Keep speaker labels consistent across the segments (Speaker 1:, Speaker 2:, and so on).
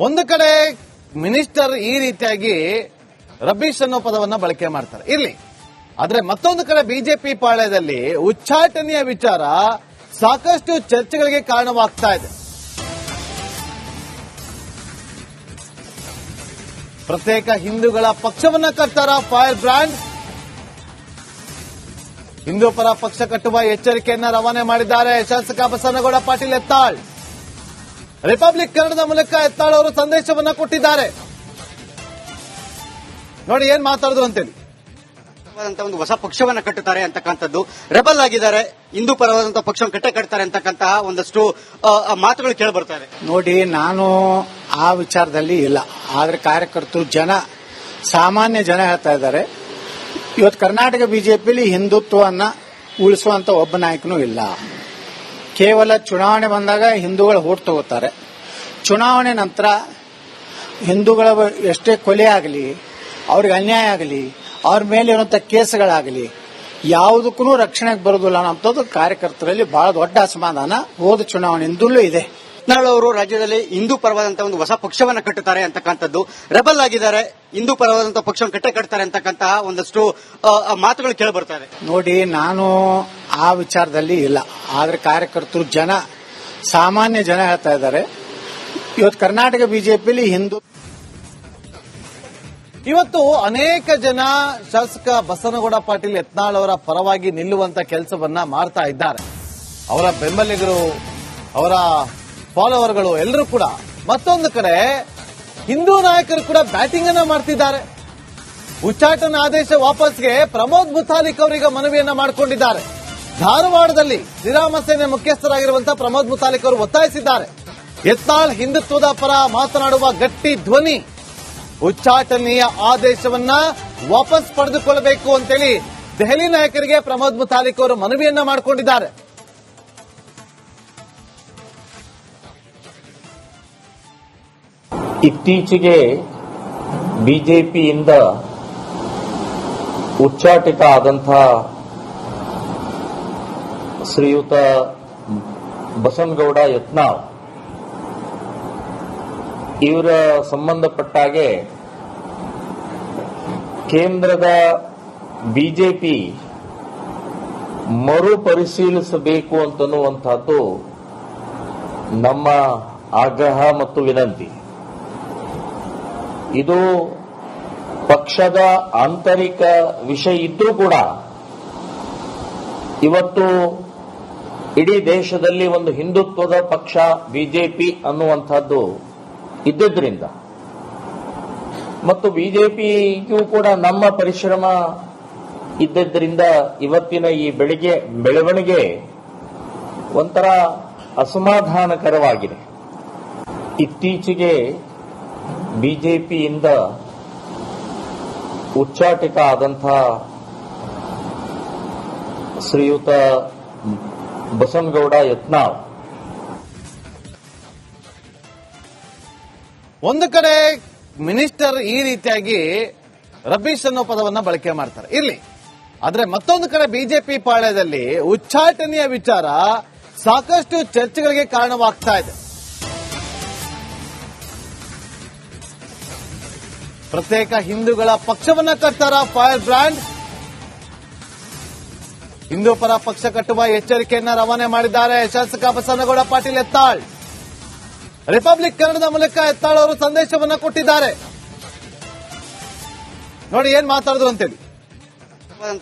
Speaker 1: ಒಂದು ಕಡೆ ಮಿನಿಸ್ಟರ್ ಈ ರೀತಿಯಾಗಿ ರಬೀಶ್ ಅನ್ನೋ ಪದವನ್ನ ಬಳಕೆ ಮಾಡ್ತಾರೆ, ಇರ್ಲಿ. ಆದ್ರೆ ಮತ್ತೊಂದು ಕಡೆ ಬಿಜೆಪಿ ಪಾಳ್ಯದಲ್ಲಿ ಉಚ್ಚಾಟನೆಯ ವಿಚಾರ ಸಾಕಷ್ಟು ಚರ್ಚೆಗಳಿಗೆ ಕಾರಣವಾಗ್ತಾ ಇದೆ. ಪ್ರತ್ಯೇಕ ಹಿಂದೂಗಳ ಪಕ್ಷವನ್ನ ಕಟ್ತಾರ ಫೈರ್ ಬ್ರ್ಯಾಂಡ್. ಹಿಂದೂ ಪರ ಪಕ್ಷ ಕಟ್ಟುವ ಎಚ್ಚರಿಕೆಯನ್ನ ರವಾನೆ ಮಾಡಿದ್ದಾರೆ ಶಾಸಕ ಬಸನಗೌಡ ಪಾಟೀಲ್ ಯತ್ನಾಳ್. ರಿಪಬ್ಲಿಕ್ ಕನ್ನಡದ ಮೂಲಕ ಯತ್ನಾಳ್ ಅವರು ಸಂದೇಶವನ್ನ ಕೊಟ್ಟಿದ್ದಾರೆ. ನೋಡಿ ಏನ್ ಮಾತಾಡಿದ್ರು ಅಂತೇಳಿ.
Speaker 2: ಒಂದು ಹೊಸ ಪಕ್ಷವನ್ನ ಕಟ್ಟುತ್ತಾರೆ ಅಂತಕ್ಕಂಥದ್ದು, ರೆಬಲ್ ಆಗಿದ್ದಾರೆ, ಹಿಂದೂ ಪರವಾದಂತಹ ಪಕ್ಷ ಕಟ್ಟೆ ಕಟ್ತಾರೆ ಅಂತಕ್ಕಂತಹ ಒಂದಷ್ಟು ಮಾತುಗಳು ಕೇಳಿ ಬರ್ತಾರೆ.
Speaker 3: ನೋಡಿ, ನಾನು ಆ ವಿಚಾರದಲ್ಲಿ ಇಲ್ಲ. ಆದ್ರೆ ಕಾರ್ಯಕರ್ತರು ಸಾಮಾನ್ಯ ಜನ ಹೇಳ್ತಾ ಇದ್ದಾರೆ, ಇವತ್ತು ಕರ್ನಾಟಕ ಬಿಜೆಪಿಯಲ್ಲಿ ಹಿಂದುತ್ವವನ್ನ ಉಳಿಸುವಂತ ಒಬ್ಬ ನಾಯಕನೂ ಇಲ್ಲ. ಕೇವಲ ಚುನಾವಣೆ ಬಂದಾಗ ಹಿಂದೂಗಳು ಓಟ್ ತಗೋತಾರೆ. ಚುನಾವಣೆ ನಂತರ ಹಿಂದೂಗಳ ಎಷ್ಟೇ ಕೊಲೆ ಆಗಲಿ, ಅವ್ರಿಗೆ ಅನ್ಯಾಯ ಆಗಲಿ, ಅವ್ರ ಮೇಲೆ ಇರುವಂತ ಕೇಸ್ಗಳಾಗಲಿ, ಯಾವುದಕ್ಕೂ ರಕ್ಷಣೆಗೆ ಬರೋದಿಲ್ಲ ಅನ್ನೋದು ಕಾರ್ಯಕರ್ತರಲ್ಲಿ ಬಹಳ ದೊಡ್ಡ ಅಸಮಾಧಾನ ಹೋದ ಚುನಾವಣೆಯಿಂದಲೂ ಇದೆ.
Speaker 2: ಯತ್ನಾಳ್ ಅವರು ರಾಜ್ಯದಲ್ಲಿ ಹಿಂದೂ ಪರವಾದಂತಹ ಒಂದು ಹೊಸ ಪಕ್ಷವನ್ನ ಕಟ್ಟುತ್ತಾರೆ ಅಂತಕ್ಕಂಥದ್ದು, ರೆಬಲ್ ಆಗಿದ್ದಾರೆ, ಹಿಂದೂ ಪರವಾದಂತಹ ಪಕ್ಷ ಕಟ್ಟೆ ಕಟ್ತಾರೆ ಅಂತಕ್ಕಂತಹ ಒಂದಷ್ಟು ಮಾತುಗಳು ಕೇಳಿ ಬರ್ತಾರೆ.
Speaker 3: ನೋಡಿ, ನಾನು ಆ ವಿಚಾರದಲ್ಲಿ ಇಲ್ಲ. ಆದ್ರೆ ಕಾರ್ಯಕರ್ತರು ಸಾಮಾನ್ಯ ಜನ ಹೇಳ್ತಾ ಇದ್ದಾರೆ, ಇವತ್ತು ಕರ್ನಾಟಕ ಬಿಜೆಪಿಯಲ್ಲಿ
Speaker 1: ಇವತ್ತು ಅನೇಕ ಜನ ಶಾಸಕ ಬಸನಗೌಡ ಪಾಟೀಲ್ ಯತ್ನಾಳ್ ಅವರ ಪರವಾಗಿ ನಿಲ್ಲುವಂತ ಕೆಲಸವನ್ನ ಮಾಡ್ತಾ ಇದ್ದಾರೆ. ಅವರ ಬೆಂಬಲಿಗರು, ಅವರ ಫಾಲೋವರ್ಗಳು ಎಲ್ಲರೂ ಕೂಡ. ಮತ್ತೊಂದು ಕಡೆ ಹಿಂದೂ ನಾಯಕರು ಕೂಡ ಬ್ಯಾಟಿಂಗ್ ಅನ್ನ ಮಾಡ್ತಿದ್ದಾರೆ. ಉಚ್ಚಾಟನ ಆದೇಶ ವಾಪಸ್ಗೆ ಪ್ರಮೋದ್ ಮುತಾಲಿಕ್ ಅವರಿಗೆ ಮನವಿಯನ್ನ ಮಾಡಿಕೊಂಡಿದ್ದಾರೆ. ಧಾರವಾಡದಲ್ಲಿ ಶ್ರೀರಾಮ ಸೇನೆ ಮುಖ್ಯಸ್ಥರಾಗಿರುವಂತಹ ಪ್ರಮೋದ್ ಮುತಾಲಿಕ್ ಅವರು ಒತ್ತಾಯಿಸಿದ್ದಾರೆ. ಯತ್ನಾಳ್ ಹಿಂದುತ್ವದ ಪರ ಮಾತನಾಡುವ ಗಟ್ಟಿ ಧ್ವನಿ, ಉಚ್ಚಾಟನೀಯ ಆದೇಶವನ್ನ ವಾಪಸ್ ಪಡೆದುಕೊಳ್ಳಬೇಕು ಅಂತೇಳಿ ದೆಹಲಿ ನಾಯಕರಿಗೆ ಪ್ರಮೋದ್ ಮುತಾಲಿಕ್ ಅವರು ಮನವಿಯನ್ನ ಮಾಡಿಕೊಂಡಿದ್ದಾರೆ.
Speaker 4: ಇತ್ತೀಚೆಗೆ ಬಿಜೆಪಿಯಿಂದ ಉಚ್ಚಾಟಿತ ಆದಂತಹ ಶ್ರೀಯುತ ಬಸನಗೌಡ ಯತ್ನಾಳ್ ಇವರ ಸಂಬಂಧಪಟ್ಟಾಗೆ ಕೇಂದ್ರದ ಬಿಜೆಪಿ ಮರುಪರಿಶೀಲಿಸಬೇಕು ಅಂತನ್ನುವಂತಹದ್ದು ನಮ್ಮ ಆಗ್ರಹ ಮತ್ತು ವಿನಂತಿ. ಇದು ಪಕ್ಷದ ಆಂತರಿಕ ವಿಷಯ ಇದ್ರೂ ಕೂಡ ಇವತ್ತು ಇಡೀ ದೇಶದಲ್ಲಿ ಒಂದು ಹಿಂದುತ್ವದ ಪಕ್ಷ ಬಿಜೆಪಿ ಅನ್ನುವಂಥದ್ದು ಇದ್ದಿದ್ದರಿಂದ ಮತ್ತು ಬಿಜೆಪಿಗೂ ಕೂಡ ನಮ್ಮ ಪರಿಶ್ರಮ ಇದ್ದಿದ್ದರಿಂದ ಇವತ್ತಿನ ಈ ಬೆಳವಣಿಗೆ ಒಂಥರ ಅಸಮಾಧಾನಕರವಾಗಿದೆ. ಇತ್ತೀಚೆಗೆ ಬಿಜೆಪಿಯಿಂದ ಉಚ್ಚಾಟಿತ ಆದಂತಹ ಶ್ರೀಯುತ ಬಸನಗೌಡ ಯತ್ನಾಳ್
Speaker 1: ಒಂದು ಕಡೆ ಮಿನಿಸ್ಟರ್ ಈ ರೀತಿಯಾಗಿ ರಬೀಶ್ ಅನ್ನೋ ಪದವನ್ನ ಬಳಕೆ ಮಾಡ್ತಾರೆ, ಇರ್ಲಿ. ಆದ್ರೆ ಮತ್ತೊಂದು ಕಡೆ ಬಿಜೆಪಿ ಪಾಳ್ಯದಲ್ಲಿ ಉಚ್ಚಾಟನೆಯ ವಿಚಾರ ಸಾಕಷ್ಟು ಚರ್ಚೆಗಳಿಗೆ ಕಾರಣವಾಗ್ತಾ ಇದೆ. ಪ್ರತ್ಯೇಕ ಹಿಂದೂಗಳ ಪಕ್ಷವನ್ನ ಕಟ್ತಾರ ಫೈರ್ ಬ್ರ್ಯಾಂಡ್. ಹಿಂದೂ ಪರ ಪಕ್ಷ ಕಟ್ಟುವ ಎಚ್ಚರಿಕೆಯನ್ನ ರವಾನೆ ಮಾಡಿದ್ದಾರೆ ಶಾಸಕ ಬಸನಗೌಡ ಪಾಟೀಲ್ ಯತ್ನಾಳ್. ರಿಪಬ್ಲಿಕ್ ಕನ್ನಡದ ಮೂಲಕ ಯತ್ನಾಳ್ ಅವರು ಸಂದೇಶವನ್ನ ಕೊಟ್ಟಿದ್ದಾರೆ. ನೋಡಿ ಏನ್ ಮಾತಾಡಿದ್ರು ಅಂತೇಳಿ.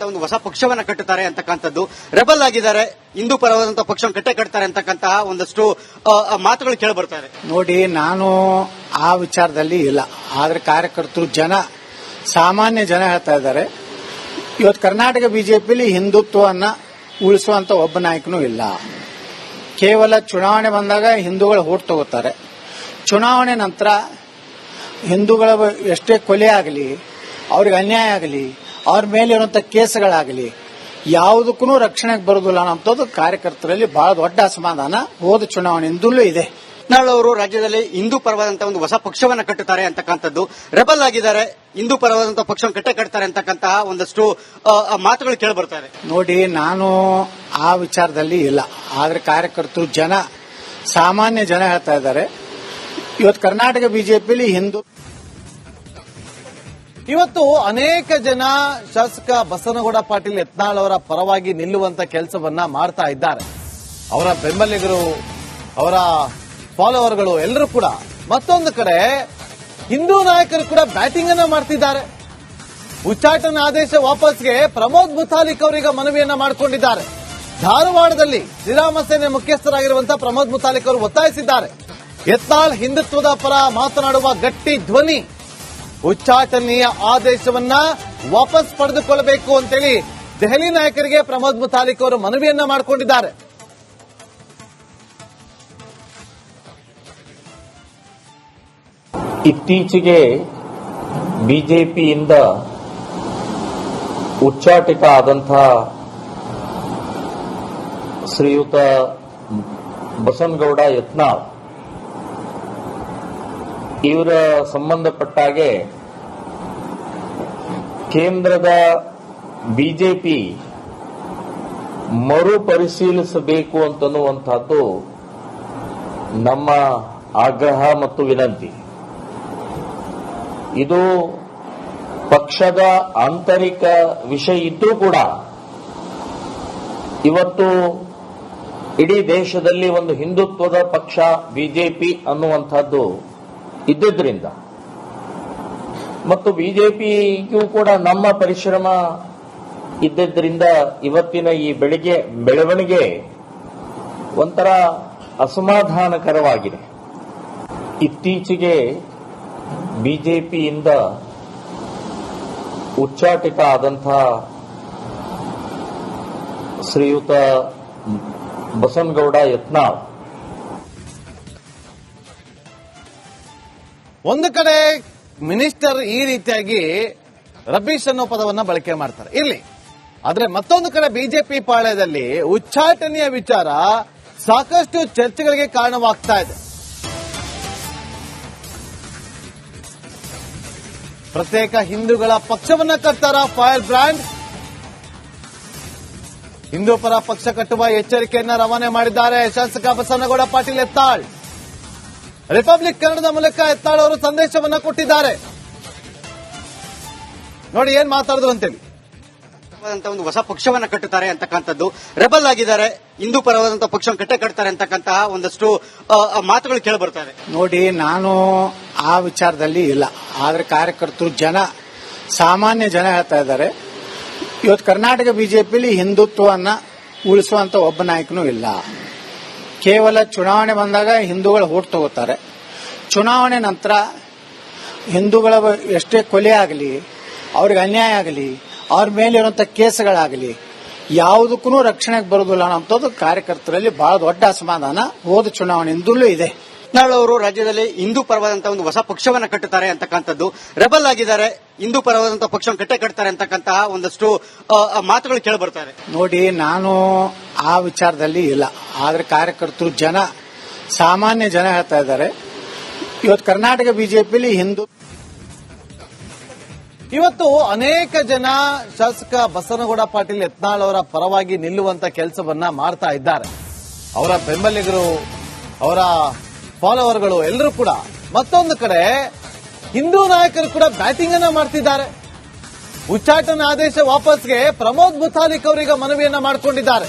Speaker 2: ಒಂದು ಹೊಸ ಪಕ್ಷವನ್ನ ಕಟ್ಟುತ್ತಾರೆ ಅಂತಕ್ಕಂಥದ್ದು, ರೆಬಲ್ ಆಗಿದ್ದಾರೆ, ಹಿಂದೂ ಪರವಾದಂತಹ ಪಕ್ಷ ಕಟ್ಟೆ ಕಟ್ತಾರೆ ಅಂತಕ್ಕಂತಹ ಒಂದಷ್ಟು ಮಾತುಗಳು ಕೇಳಿ ಬರ್ತಾರೆ.
Speaker 3: ನೋಡಿ, ನಾನು ಆ ವಿಚಾರದಲ್ಲಿ ಇಲ್ಲ. ಆದ್ರೆ ಕಾರ್ಯಕರ್ತರು ಸಾಮಾನ್ಯ ಜನ ಹೇಳ್ತಾ ಇದ್ದಾರೆ, ಇವತ್ತು ಕರ್ನಾಟಕ ಬಿಜೆಪಿಯಲ್ಲಿ ಹಿಂದುತ್ವವನ್ನ ಉಳಿಸುವಂತ ಒಬ್ಬ ನಾಯಕನೂ ಇಲ್ಲ. ಕೇವಲ ಚುನಾವಣೆ ಬಂದಾಗ ಹಿಂದೂಗಳು ಓಟ್ ತಗೋತಾರೆ. ಚುನಾವಣೆ ನಂತರ ಹಿಂದೂಗಳ ಎಷ್ಟೇ ಕೊಲೆ ಆಗಲಿ, ಅವ್ರಿಗೆ ಅನ್ಯಾಯ ಆಗಲಿ, ಅವ್ರ ಮೇಲೆ ಇರುವಂತ ಕೇಸ್ಗಳಾಗಲಿ, ಯಾವುದಕ್ಕೂ ರಕ್ಷಣೆಗೆ ಬರೋದಿಲ್ಲ ಅನ್ನೋದು ಕಾರ್ಯಕರ್ತರಲ್ಲಿ ಬಹಳ ದೊಡ್ಡ ಅಸಮಾಧಾನ ಹೋದ ಚುನಾವಣೆಯಿಂದಲೂ ಇದೆ.
Speaker 2: ಯತ್ನಾಳ್ ಅವರು ರಾಜ್ಯದಲ್ಲಿ ಹಿಂದೂ ಪರವಾದಂತಹ ಒಂದು ಹೊಸ ಪಕ್ಷವನ್ನ ಕಟ್ಟುತ್ತಾರೆ ಅಂತಕ್ಕಂಥದ್ದು, ರೆಬಲ್ ಆಗಿದ್ದಾರೆ, ಹಿಂದೂ ಪರವಾದಂತಹ ಪಕ್ಷ ಕಟ್ಟೆ ಕಟ್ತಾರೆ ಅಂತಕ್ಕಂತಹ ಒಂದಷ್ಟು ಮಾತುಗಳು ಕೇಳಿ ಬರ್ತಾರೆ.
Speaker 3: ನೋಡಿ, ನಾನು ಆ ವಿಚಾರದಲ್ಲಿ ಇಲ್ಲ. ಆದ್ರೆ ಕಾರ್ಯಕರ್ತರು ಸಾಮಾನ್ಯ ಜನ ಹೇಳ್ತಾ ಇದ್ದಾರೆ, ಇವತ್ತು ಕರ್ನಾಟಕ ಬಿಜೆಪಿಯಲ್ಲಿ ಹಿಂದೂ
Speaker 1: ಇವತ್ತು ಅನೇಕ ಜನ ಶಾಸಕ ಬಸನಗೌಡ ಪಾಟೀಲ್ ಯತ್ನಾಳ್ ಅವರ ಪರವಾಗಿ ನಿಲ್ಲುವಂತ ಕೆಲಸವನ್ನ ಮಾಡ್ತಾ ಇದ್ದಾರೆ. ಅವರ ಬೆಂಬಲಿಗರು, ಅವರ ಫಾಲೋವರ್ಗಳು ಎಲ್ಲರೂ ಕೂಡ. ಮತ್ತೊಂದು ಕಡೆ ಹಿಂದೂ ನಾಯಕರು ಕೂಡ ಬ್ಯಾಟಿಂಗ್ ಅನ್ನ ಮಾಡ್ತಿದ್ದಾರೆ. ಉಚ್ಚಾಟನ ಆದೇಶ ವಾಪಸ್ಗೆ ಪ್ರಮೋದ್ ಮುತಾಲಿಕ್ ಅವರಿಗೆ ಮನವಿಯನ್ನ ಮಾಡಿಕೊಂಡಿದ್ದಾರೆ. ಧಾರವಾಡದಲ್ಲಿ ಶ್ರೀರಾಮ ಸೇನೆ ಮುಖ್ಯಸ್ಥರಾಗಿರುವಂತಹ ಪ್ರಮೋದ್ ಮುತಾಲಿಕ್ ಅವರು ಒತ್ತಾಯಿಸಿದ್ದಾರೆ. ಯತ್ನಾಳ್ ಹಿಂದುತ್ವದ ಪರ ಮಾತನಾಡುವ ಗಟ್ಟಿ ಧ್ವನಿ, ಉಚ್ಚಾಟನೀಯ ಆದೇಶವನ್ನ ವಾಪಸ್ ಪಡೆದುಕೊಳ್ಳಬೇಕು ಅಂತೇಳಿ ದೆಹಲಿ ನಾಯಕರಿಗೆ ಪ್ರಮೋದ್ ಮುತಾಲಿಕ್ ಅವರು ಮನವಿಯನ್ನ ಮಾಡಿಕೊಂಡಿದ್ದಾರೆ.
Speaker 4: ಇತ್ತೀಚೆಗೆ ಬಿಜೆಪಿಯಿಂದ ಉಚ್ಚಾಟಿತ ಆದಂತಹ ಶ್ರೀಯುತ ಬಸನಗೌಡ ಯತ್ನಾಳ್ ಇವರ ಸಂಬಂಧಪಟ್ಟಾಗೆ ಕೇಂದ್ರದ ಬಿಜೆಪಿ ಮರುಪರಿಶೀಲಿಸಬೇಕು ಅಂತನ್ನುವಂತಹದ್ದು ನಮ್ಮ ಆಗ್ರಹ ಮತ್ತು ವಿನಂತಿ. ಇದು ಪಕ್ಷದ ಆಂತರಿಕ ವಿಷಯ ಇದ್ರೂ ಕೂಡ ಇವತ್ತು ಇಡೀ ದೇಶದಲ್ಲಿ ಒಂದು ಹಿಂದುತ್ವದ ಪಕ್ಷ ಬಿಜೆಪಿ ಅನ್ನುವಂಥದ್ದು ಇದ್ದಿದ್ರಿಂದ ಮತ್ತು ಬಿಜೆಪಿಗೂ ಕೂಡ ನಮ್ಮ ಪರಿಶ್ರಮ ಇದ್ದಿದ್ರಿಂದ ಇವತ್ತಿನ ಈ ಬೆಳವಣಿಗೆ ಒಂಥರ ಅಸಮಾಧಾನಕರವಾಗಿದೆ. ಇತ್ತೀಚೆಗೆ ಬಿಜೆಪಿಯಿಂದ ಉಚ್ಚಾಟಿತ ಆದಂತಹ ಶ್ರೀಯುತ ಬಸನಗೌಡ ಯತ್ನಾಳ್
Speaker 1: ಒಂದು ಕಡೆ ಮಿನಿಸ್ಟರ್ ಈ ರೀತಿಯಾಗಿ ರಬೀಶ್ ಅನ್ನೋ ಪದವನ್ನ ಬಳಕೆ ಮಾಡ್ತಾರೆ, ಇರ್ಲಿ. ಆದ್ರೆ ಮತ್ತೊಂದು ಕಡೆ ಬಿಜೆಪಿ ಪಾಳ್ಯದಲ್ಲಿ ಉಚ್ಚಾಟನೆಯ ವಿಚಾರ ಸಾಕಷ್ಟು ಚರ್ಚೆಗಳಿಗೆ ಕಾರಣವಾಗ್ತಾ ಇದೆ. ಪ್ರತ್ಯೇಕ ಹಿಂದೂಗಳ ಪಕ್ಷವನ್ನ ಕಟ್ತಾರ ಫೈರ್ ಬ್ರ್ಯಾಂಡ್. ಹಿಂದೂ ಪರ ಪಕ್ಷ ಕಟ್ಟುವ ಎಚ್ಚರಿಕೆಯನ್ನ ರವಾನೆ ಮಾಡಿದ್ದಾರೆ ಶಾಸಕ ಬಸನಗೌಡ ಪಾಟೀಲ್ ಯತ್ನಾಳ್. ರಿಪಬ್ಲಿಕ್ ಕನ್ನಡದ ಮೂಲಕ ಯತ್ನಾಳ್ ಅವರು ಸಂದೇಶವನ್ನ ಕೊಟ್ಟಿದ್ದಾರೆ. ನೋಡಿ ಏನ್ ಮಾತಾಡಿದ್ರು ಅಂತೇಳಿ.
Speaker 2: ಒಂದು ಹೊಸ ಪಕ್ಷವನ್ನ ಕಟ್ಟುತ್ತಾರೆ ಅಂತಕ್ಕಂಥದ್ದು, ರೆಬಲ್ ಆಗಿದ್ದಾರೆ, ಹಿಂದೂ ಪರವಾದಂತಹ ಪಕ್ಷವನ್ನು ಕಟ್ಟುತ್ತಾರೆ ಅಂತಕ್ಕಂತಹ ಒಂದಷ್ಟು ಮಾತುಗಳು ಕೇಳಿ ಬರ್ತಾ ಇದೆ.
Speaker 3: ನೋಡಿ, ನಾನು ಆ ವಿಚಾರದಲ್ಲಿ ಇಲ್ಲ. ಆದ್ರೆ ಕಾರ್ಯಕರ್ತರು, ಸಾಮಾನ್ಯ ಜನ ಹೇಳ್ತಾ ಇದ್ದಾರೆ. ಇವತ್ತು ಕರ್ನಾಟಕ ಬಿಜೆಪಿಯಲ್ಲಿ ಹಿಂದುತ್ವವನ್ನ ಉಳಿಸುವಂತ ಒಬ್ಬ ನಾಯಕನೂ ಇಲ್ಲ. ಕೇವಲ ಚುನಾವಣೆ ಬಂದಾಗ ಹಿಂದೂಗಳು ಓಟ್ ತಗೋತಾರೆ. ಚುನಾವಣೆ ನಂತರ ಹಿಂದೂಗಳ ಎಷ್ಟೇ ಕೊಲೆ ಆಗಲಿ, ಅವ್ರಿಗೆ ಅನ್ಯಾಯ ಆಗಲಿ, ಅವ್ರ ಮೇಲಿರುವಂತ ಕೇಸುಗಳಾಗಲಿ, ಯಾವುದಕ್ಕೂ ರಕ್ಷಣೆಗೆ ಬರುವುದಿಲ್ಲ ಅನ್ನೋದು ಕಾರ್ಯಕರ್ತರಲ್ಲಿ ಬಹಳ ದೊಡ್ಡ ಅಸಮಾಧಾನ ಹೋದ ಚುನಾವಣೆಯಿಂದಲೂ ಇದೆ.
Speaker 2: ಯತ್ನಾಳ್ ಅವರು ರಾಜ್ಯದಲ್ಲಿ ಹಿಂದೂ ಪರವಾದಂತಹ ಒಂದು ಹೊಸ ಪಕ್ಷವನ್ನ ಕಟ್ಟುತ್ತಾರೆ ಅಂತಕ್ಕಂಥದ್ದು, ರೆಬಲ್ ಆಗಿದ್ದಾರೆ, ಹಿಂದೂ ಪರವಾದಂತಹ ಪಕ್ಷವನ್ನು ಕಟ್ಟುತ್ತಾರೆ ಅಂತಕ್ಕಂತಹ ಒಂದಷ್ಟು ಮಾತುಗಳು ಕೇಳಿ ಬರ್ತಾ ಇದೆ.
Speaker 3: ನೋಡಿ, ನಾನು ಆ ವಿಚಾರದಲ್ಲಿ ಇಲ್ಲ. ಆದ್ರೆ ಕಾರ್ಯಕರ್ತರು, ಸಾಮಾನ್ಯ ಜನ ಹೇಳ್ತಾ ಇದ್ದಾರೆ. ಇವತ್ತು ಕರ್ನಾಟಕ ಬಿಜೆಪಿಯಲ್ಲಿ
Speaker 1: ಇವತ್ತು ಅನೇಕ ಜನ ಶಾಸಕ ಬಸನಗೌಡ ಪಾಟೀಲ್ ಯತ್ನಾಳ್ ಅವರ ಪರವಾಗಿ ನಿಲ್ಲುವಂತ ಕೆಲಸವನ್ನ ಮಾಡ್ತಾ ಇದ್ದಾರೆ. ಅವರ ಬೆಂಬಲಿಗರು, ಅವರ ಫಾಲೋವರ್ಗಳು ಎಲ್ಲರೂ ಕೂಡ. ಮತ್ತೊಂದು ಕಡೆ ಹಿಂದೂ ನಾಯಕರು ಕೂಡ ಬ್ಯಾಟಿಂಗ್ ಅನ್ನ ಮಾಡ್ತಿದ್ದಾರೆ. ಉಚ್ಚಾಟನ ಆದೇಶ ವಾಪಸ್ಗೆ ಪ್ರಮೋದ್ ಮುತಾಲಿಕ್ ಅವರಿಗೆ ಮನವಿಯನ್ನ ಮಾಡಿಕೊಂಡಿದ್ದಾರೆ.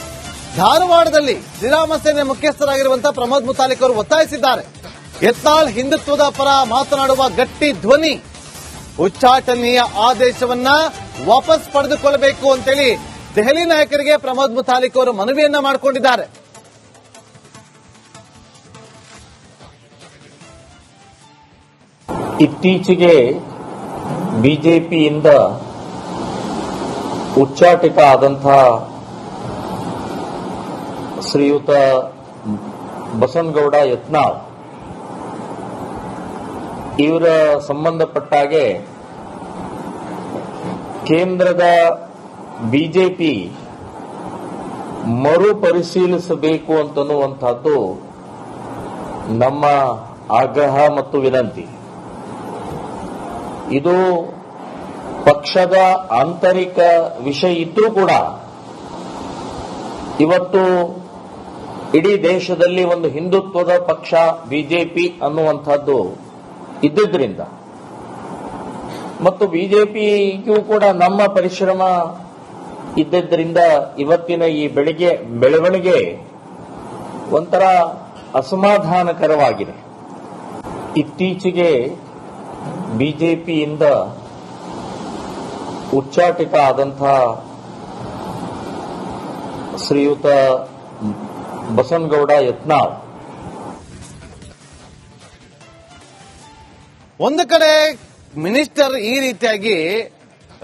Speaker 1: ಧಾರವಾಡದಲ್ಲಿ ಶ್ರೀರಾಮ ಸೇನೆ ಮುಖ್ಯಸ್ಥರಾಗಿರುವಂತಹ ಪ್ರಮೋದ್ ಮುತಾಲಿಕ್ ಅವರು ಒತ್ತಾಯಿಸಿದ್ದಾರೆ. ಯತ್ನಾಳ್ ಹಿಂದುತ್ವದ ಪರ ಮಾತನಾಡುವ ಗಟ್ಟಿ ಧ್ವನಿ, ಉಚ್ಚಾಟನೀಯ ಆದೇಶವನ್ನ ವಾಪಸ್ ಪಡೆದುಕೊಳ್ಳಬೇಕು ಅಂತೇಳಿ ದೆಹಲಿ ನಾಯಕರಿಗೆ ಪ್ರಮೋದ್ ಮುತಾಲಿಕ್ ಅವರು ಮನವಿಯನ್ನ ಮಾಡಿಕೊಂಡಿದ್ದಾರೆ.
Speaker 4: ಇತ್ತೀಚೆಗೆ ಬಿಜೆಪಿಯಿಂದ ಉಚ್ಚಾಟಿತ ಆದಂತಹ ಶ್ರೀಯುತ ಬಸನಗೌಡ ಯತ್ನಾಳ್ ಇವರ ಸಂಬಂಧಪಟ್ಟಾಗೆ ಕೇಂದ್ರದ ಬಿಜೆಪಿ ಮರುಪರಿಶೀಲಿಸಬೇಕು ಅಂತನ್ನುವಂತಹದ್ದು ನಮ್ಮ ಆಗ್ರಹ ಮತ್ತು ವಿನಂತಿ. ಇದು ಪಕ್ಷದ ಆಂತರಿಕ ವಿಷಯ ಇದ್ರೂ ಕೂಡ ಇವತ್ತು ಇಡೀ ದೇಶದಲ್ಲಿ ಒಂದು ಹಿಂದುತ್ವದ ಪಕ್ಷ ಬಿಜೆಪಿ ಅನ್ನುವಂಥದ್ದು ಇದ್ದಿದ್ರಿಂದ ಮತ್ತು ಬಿಜೆಪಿಗೂ ಕೂಡ ನಮ್ಮ ಪರಿಶ್ರಮ ಇದ್ದಿದ್ದರಿಂದ ಇವತ್ತಿನ ಈ ಬೆಳವಣಿಗೆ ಒಂಥರ ಅಸಮಾಧಾನಕರವಾಗಿದೆ. ಇತ್ತೀಚೆಗೆ ಬಿಜೆಪಿಯಿಂದ ಉಚ್ಚಾಟಿತ ಆದಂಥ ಶ್ರೀಯುತ ಬಸನಗೌಡ ಯತ್ನಾಳ್
Speaker 1: ಒಂದು ಕಡೆ ಮಿನಿಸ್ಟರ್ ಈ ರೀತಿಯಾಗಿ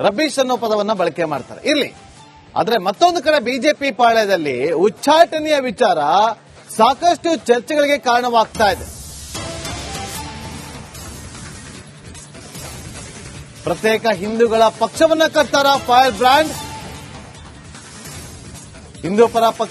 Speaker 1: ರಬೀಶ್ ಅನ್ನೋ ಪದವನ್ನ ಬಳಕೆ ಮಾಡ್ತಾರೆ, ಇರ್ಲಿ. ಆದ್ರೆ ಮತ್ತೊಂದು ಕಡೆ ಬಿಜೆಪಿ ಪಾಳ್ಯದಲ್ಲಿ ಉಚ್ಚಾಟನೆಯ ವಿಚಾರ ಸಾಕಷ್ಟು ಚರ್ಚೆಗಳಿಗೆ ಕಾರಣವಾಗ್ತಾ ಇದೆ. ಪ್ರತ್ಯೇಕ ಹಿಂದೂಗಳ ಪಕ್ಷವನ್ನ ಕಟ್ತಾರ ಫೈರ್ ಬ್ರ್ಯಾಂಡ್. ಹಿಂದೂ ಪರ ಪಕ್ಷ